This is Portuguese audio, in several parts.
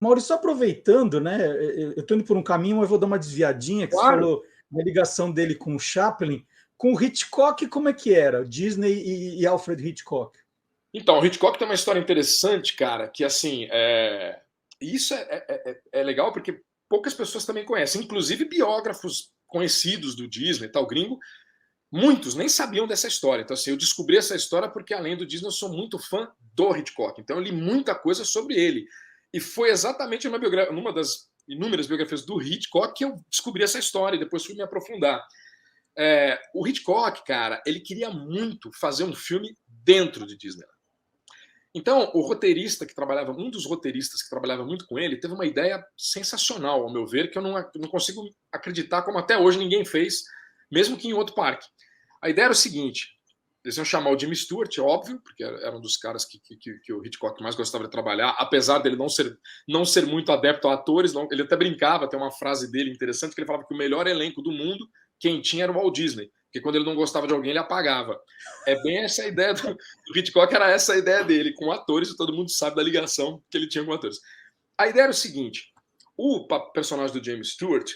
Maurício, aproveitando, né? Eu estou indo por um caminho, mas vou dar uma desviadinha, que você Claro. falou da ligação dele com o Chaplin. Com o Hitchcock, como é que era? Disney e Alfred Hitchcock. Então, o Hitchcock tem uma história interessante, cara, que assim, isso é legal porque poucas pessoas também conhecem, inclusive biógrafos conhecidos do Disney, tal, gringo, muitos nem sabiam dessa história. Então, assim, eu descobri essa história porque, além do Disney, eu sou muito fã do Hitchcock. Então, eu li muita coisa sobre ele. E foi exatamente numa das inúmeras biografias do Hitchcock que eu descobri essa história e depois fui me aprofundar. O Hitchcock, cara, ele queria muito fazer um filme dentro de Disney. Então, o roteirista que trabalhava, um dos roteiristas que trabalhava muito com ele, teve uma ideia sensacional, ao meu ver, que eu não consigo acreditar como até hoje ninguém fez, mesmo que em outro parque. A ideia era o seguinte: eles iam chamar o Jimmy Stewart, óbvio, porque era um dos caras que o Hitchcock mais gostava de trabalhar, apesar dele não ser muito adepto a atores, ele até brincava, tem uma frase dele interessante, que ele falava que o melhor elenco do mundo, quem tinha era o Walt Disney, porque quando ele não gostava de alguém, ele apagava. É bem essa a ideia do Hitchcock, era essa a ideia dele, com atores, e todo mundo sabe da ligação que ele tinha com atores. A ideia era o seguinte: o personagem do James Stewart,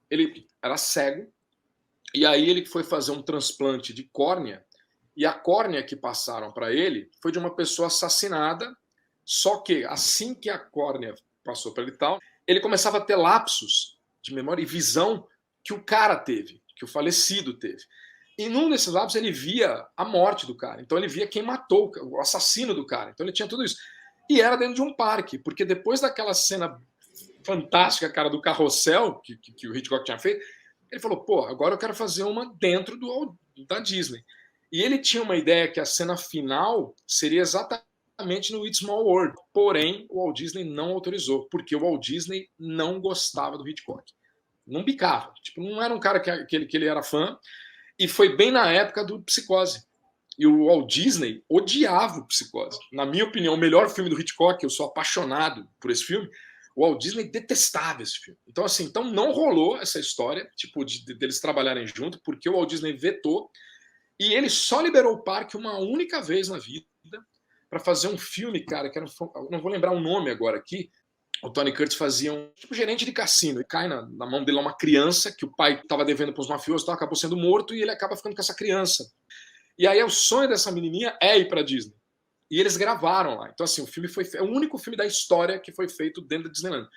ele era cego, e aí ele foi fazer um transplante de córnea, e a córnea que passaram para ele foi de uma pessoa assassinada, só que assim que a córnea passou para ele e tal, ele começava a ter lapsos de memória e visão que o cara teve, que o falecido teve. E num desses lapsos ele via a morte do cara. Então ele via quem matou, o assassino do cara. Então ele tinha tudo isso. E era dentro de um parque, porque depois daquela cena fantástica, cara, do carrossel que o Hitchcock tinha feito, ele falou, pô, agora eu quero fazer uma dentro da Disney. E ele tinha uma ideia que a cena final seria exatamente no It's Small World. Porém, o Walt Disney não autorizou, porque o Walt Disney não gostava do Hitchcock. Não bicava. Tipo, não era um cara que ele era fã. E foi bem na época do Psicose. E o Walt Disney odiava o Psicose. Na minha opinião, o melhor filme do Hitchcock, eu sou apaixonado por esse filme, o Walt Disney detestava esse filme. Então, assim, então não rolou essa história, tipo, deles trabalharem junto, porque o Walt Disney vetou, e ele só liberou o parque uma única vez na vida para fazer um filme, cara, que era, não vou lembrar o nome agora aqui. O Tony Curtis fazia um tipo gerente de cassino, e cai na mão dele uma criança que o pai estava devendo para os mafiosos, então acabou sendo morto, e ele acaba ficando com essa criança. E aí o sonho dessa menininha é ir para Disney. E eles gravaram lá. Então, assim, o filme é o único filme da história que foi feito dentro da Disneyland.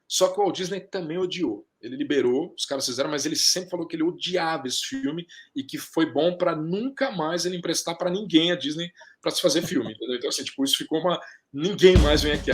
Só que o Walt Disney também odiou. Ele liberou, os caras fizeram, mas ele sempre falou que ele odiava esse filme e que foi bom para nunca mais ele emprestar para ninguém a Disney para se fazer filme. Entendeu? Então, assim, tipo, isso ficou uma. Ninguém mais vem aqui.